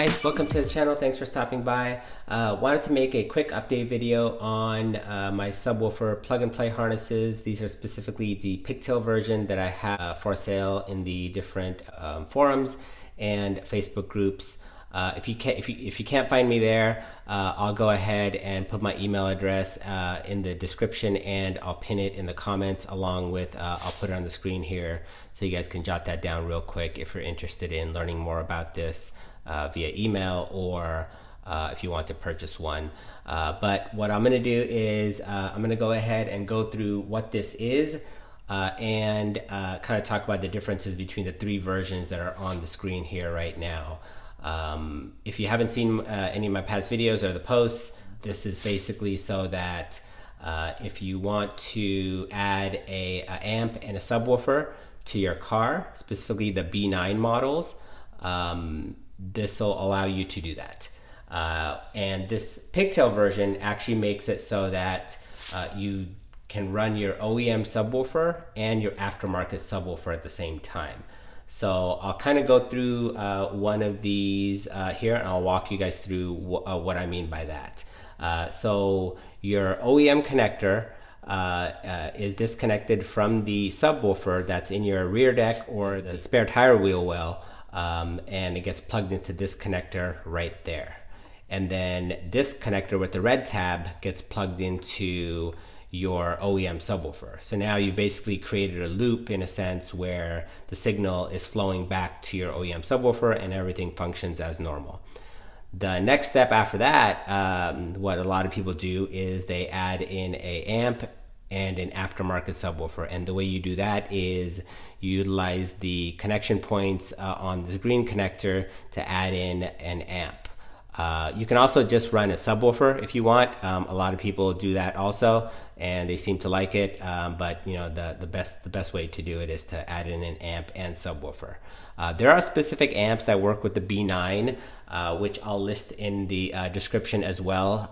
guys, welcome to the channel. Thanks for stopping by. Wanted to make a quick update video on my subwoofer plug and play harnesses. These are specifically the Pigtail version that I have for sale in the different forums and Facebook groups. If you can't find me there, I'll go ahead and put my email address in the description, and I'll pin it in the comments along with I'll put it on the screen here so you guys can jot that down real quick if you're interested in learning more about this via email, or if you want to purchase one. But what I'm going to do is I'm going to go ahead and go through what this is and kind of talk about the differences between the three versions that are on the screen here right now. If you haven't seen any of my past videos or the posts, this is basically so that if you want to add a amp and a subwoofer to your car, specifically the B9 models, this will allow you to do that. And this Pigtail version actually makes it so that you can run your OEM subwoofer and your aftermarket subwoofer at the same time. So I'll kind of go through one of these here, and I'll walk you guys through what I mean by that. So your OEM connector is disconnected from the subwoofer that's in your rear deck or the spare tire wheel well, and it gets plugged into this connector right there. And then this connector with the red tab gets plugged into your OEM subwoofer. So now you've basically created a loop in a sense where the signal is flowing back to your OEM subwoofer and everything functions as normal. The next step after that, what a lot of people do is they add in a amp and an aftermarket subwoofer. And the way you do that is you utilize the connection points on the green connector to add in an amp. You can also just run a subwoofer if you want. A lot of people do that also, and they seem to like it. But you know, the best way to do it is to add in an amp and subwoofer. There are specific amps that work with the B9, which I'll list in the description as well.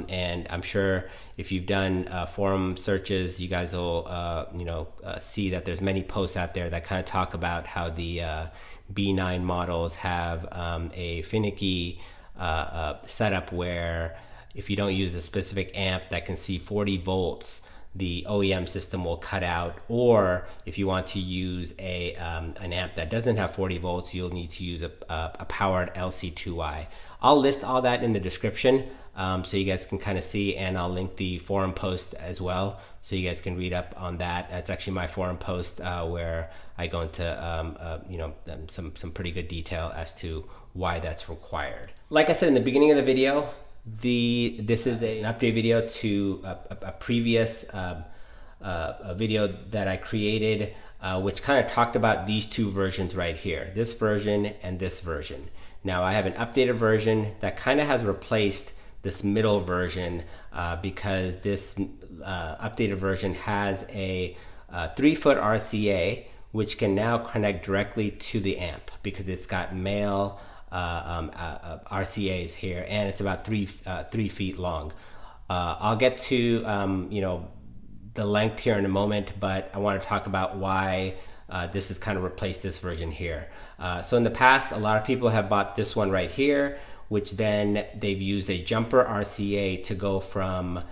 And I'm sure if you've done forum searches, you guys will see that there's many posts out there that kind of talk about how the B9 models have a finicky setup where if you don't use a specific amp that can see 40 volts, the OEM system will cut out. Or if you want to use an amp that doesn't have 40 volts, you'll need to use a powered LC2i. I'll list all that in the description so you guys can kind of see, and I'll link the forum post as well so you guys can read up on that. That's actually my forum post where I go into some pretty good detail as to why that's required. Like I said in the beginning of the video, this is an update video to a previous a video that I created, which kind of talked about these two versions right here, this version and this version. Now I have an updated version that kind of has replaced this middle version because this updated version has a 3-foot RCA, which can now connect directly to the amp because it's got male RCAs here, and it's about 3 feet long. I'll get to the length here in a moment, but I want to talk about why this has kind of replaced this version here. So in the past, a lot of people have bought this one right here, which then they've used a jumper RCA to go from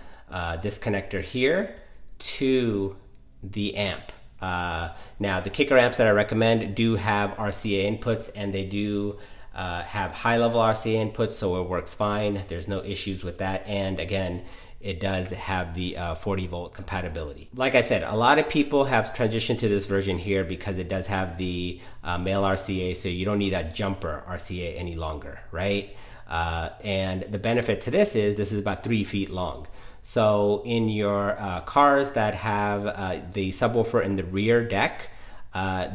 this connector here to the amp. Now the kicker amps that I recommend do have RCA inputs, and they do have high level RCA inputs, so it works fine. There's no issues with that. And again, it does have the 40 volt compatibility. Like I said, a lot of people have transitioned to this version here because it does have the male RCA, so you don't need that jumper RCA any longer, right? And the benefit to this is about 3 feet long. So in your cars that have the subwoofer in the rear deck,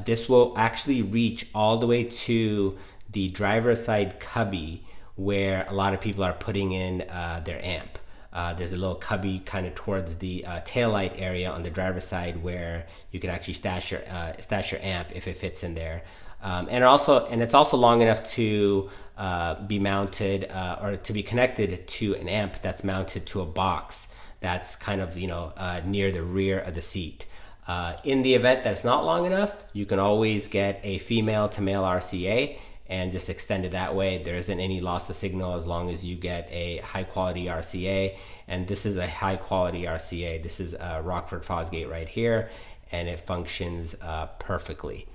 this will actually reach all the way to the driver's side cubby where a lot of people are putting in their amp. There's a little cubby kind of towards the taillight area on the driver's side where you can actually stash your amp if it fits in there. And it's also long enough to be mounted or to be connected to an amp that's mounted to a box that's kind of near the rear of the seat. In the event that it's not long enough, you can always get a female to male RCA and just extend it that way. There isn't any loss of signal as long as you get a high quality RCA, and this is a high quality RCA. This is a Rockford Fosgate right here, and it functions perfectly.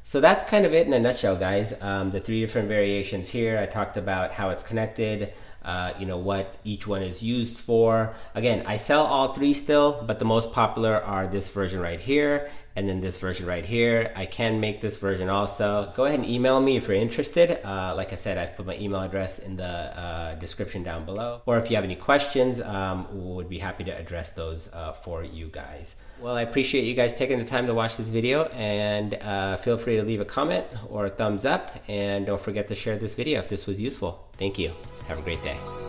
So that's kind of it in a nutshell, guys. The 3 different variations here. I talked about how it's connected, what each one is used for. Again, I sell all 3 still, but the most popular are this version right here and then this version right here. I can make this version also. Go ahead and email me if you're interested. Like I said, I've put my email address in the description down below. Or if you have any questions, would be happy to address those for you guys. Well, I appreciate you guys taking the time to watch this video, and feel free to leave a comment or a thumbs up, and don't forget to share this video if this was useful. Thank you. Have a great day.